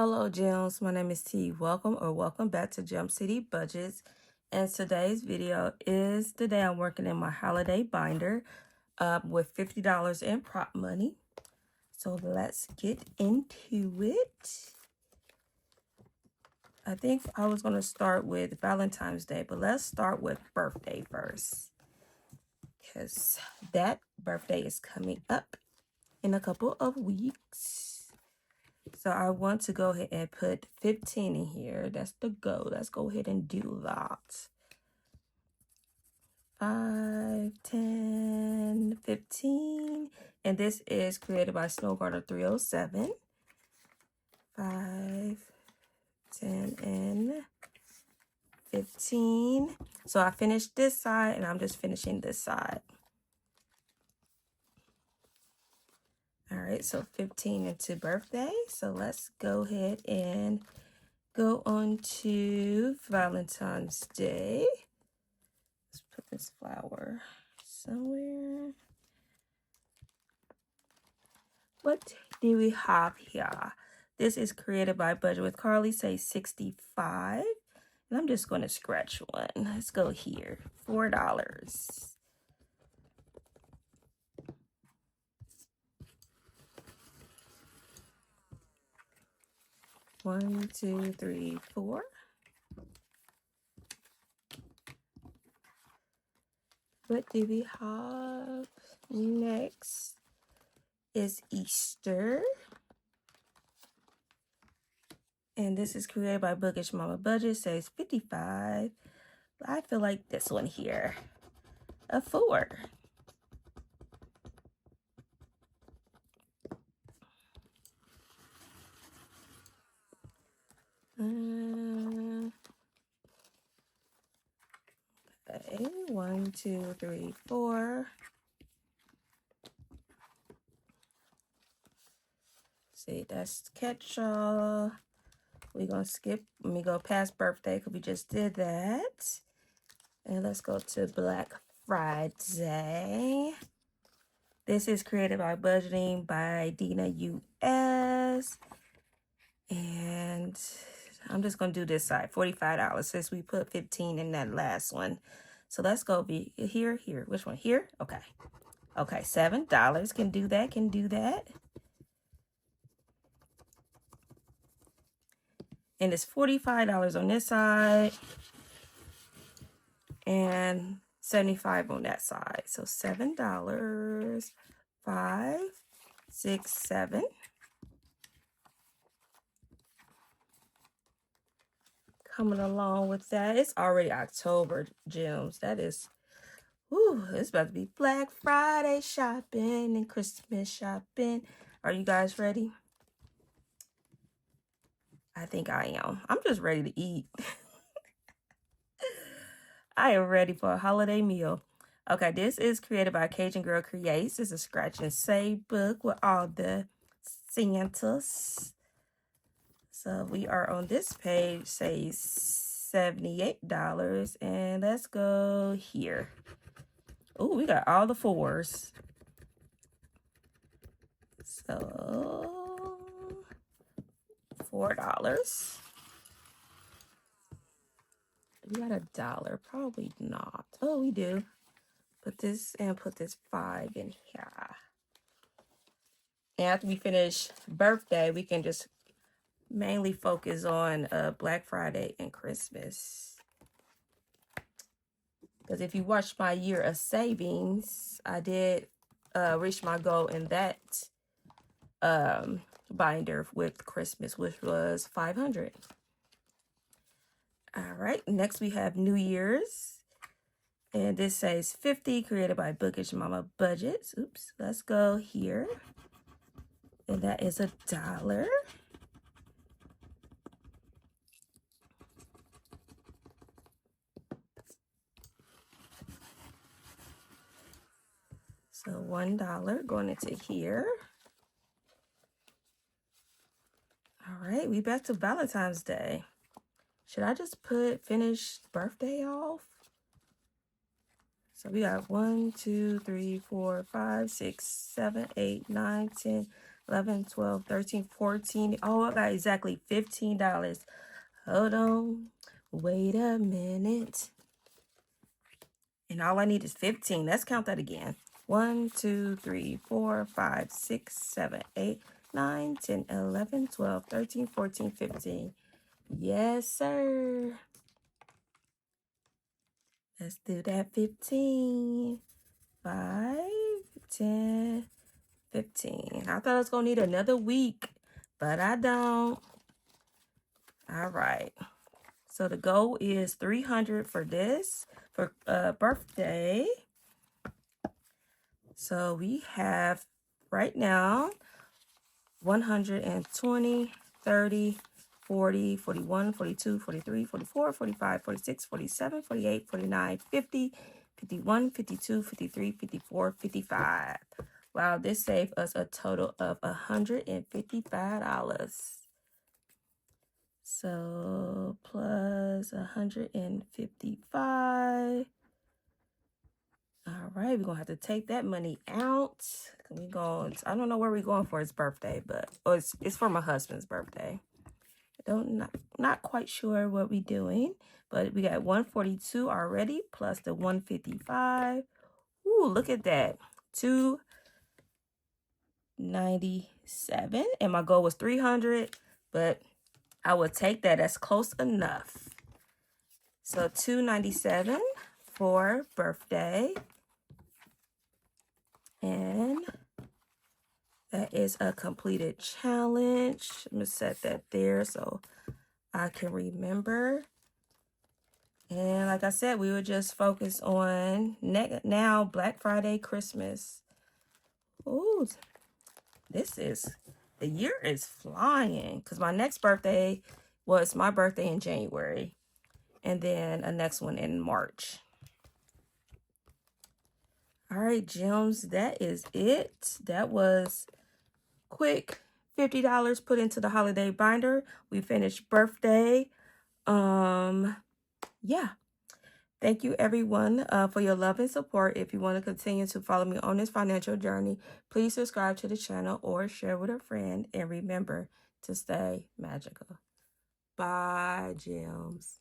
Hello, gems. My name is T. Welcome back to Gem City Budgets. And today's video is the day I'm working in my holiday binder with $50 in prop money. So let's get into it. I think I was going to start with Valentine's Day, but let's start with birthday first, because that birthday is coming up in a couple of weeks. So I want to go ahead and put 15 in here. That's the goal. Let's go ahead and do that. 5, 10, 15. And this is created by Snowgarter 307. 5, 10, and 15. So I finished this side and I'm just finishing this side. All right, so 15 into birthday. So let's go ahead and go on to Valentine's Day. Let's put this flower somewhere. What do we have here? This is created by Budget with Carly, say 65. And I'm just going to scratch one. Let's go here. $4. 1, 2, 3, 4. What do we have next? Is Easter. And this is created by Bookish Mama Budget, says 55. I feel like this one here, a 4. Okay, 1, 2, 3, 4. See, that's catch-all. We're gonna skip. Let me go past birthday because we just did that. And let's go to Black Friday. This is created by Budgeting by Dina US. And I'm just going to do this side, $45, since we put 15 in that last one. So let's go be here. Which one? Here? Okay. Okay, $7. Can do that. And it's $45 on this side. And $75 on that side. So $7, 5, 6, 7. Coming along with that. It's already October, gems. That is, whew, it's about to be Black Friday shopping and Christmas shopping. Are you guys ready? I think I am. I'm just ready to eat. I am ready for a holiday meal. Okay, this is created by Cajangirlcreates. It's a scratch and save book with all the Santas. So we are on this page, say $78, and let's go here. Oh, we got all the 4s. So $4. We got $1. Probably not. Oh, we do. Put this 5 in here. And after we finish birthday, we can just mainly focus on Black Friday and Christmas. Because if you watch my year of savings, I did reach my goal in that binder with Christmas, which was $500. All right, next we have New Year's. And this says 50, created by Bookish Mama Budgets. Oops, let's go here. And that is $1. So $1 going into here. All right, we back to Valentine's Day. Should I just finish birthday off? So we got 1, 2, 3, 4, 5, 6, 7, 8, 9, 10, 11, 12, 13, 14. Oh, I got exactly $15. Hold on. Wait a minute. And all I need is 15. Let's count that again. 1, 2, 3, 4, 5, 6, 7, 8, 9, 10, 11, 12, 13, 14, 15. Yes, sir. Let's do that 15. 5, 10, 15. I thought I was going to need another week, but I don't. All right. So the goal is 300 for this, for birthday. So we have right now 120, 30, 40, 41, 42, 43, 44, 45, 46, 47, 48, 49, 50, 51, 52, 53, 54, 55. Wow, this saved us a total of $155. So plus 155. All right, we're gonna have to take that money out. I don't know where we're going for his birthday, but it's for my husband's birthday. Not quite sure what we're doing, but we got 142 already plus the 155. Ooh, look at that. 297. And my goal was 300, but I will take that. That's close enough. So 297 for birthday. And that is a completed challenge. I'm going to set that there so I can remember. And like I said, we would just focus on now Black Friday, Christmas. Ooh, the year is flying. Because my next birthday was my birthday in January. And then a next one in March. All right, gems, that is it. That was quick $50 put into the holiday binder. We finished birthday. Yeah. Thank you everyone for your love and support. If you want to continue to follow me on this financial journey, please subscribe to the channel or share with a friend. And remember to stay magical. Bye, gems.